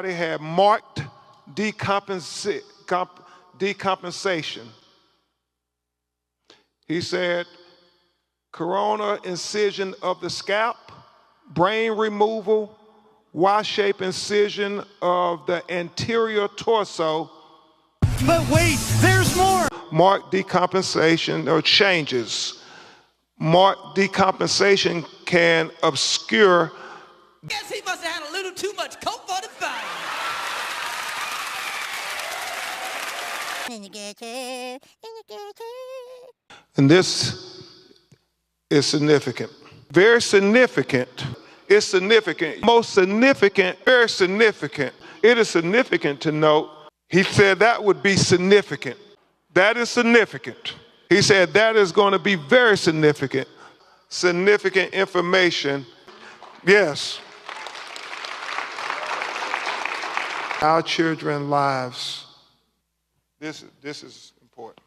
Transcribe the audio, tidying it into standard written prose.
They had marked decompensation. He said, corona incision of the scalp, brain removal, Y-shaped incision of the anterior torso. But wait, there's more. Marked decompensation or changes. Marked decompensation can obscure. Guess he must have had a little too much coke for the fight. And this is significant. Very significant. It's significant. Most significant, very significant. It is significant to note. He said that would be significant. That is significant. He said that is going to be very significant. Significant information. Yes. Our children's lives. This is important.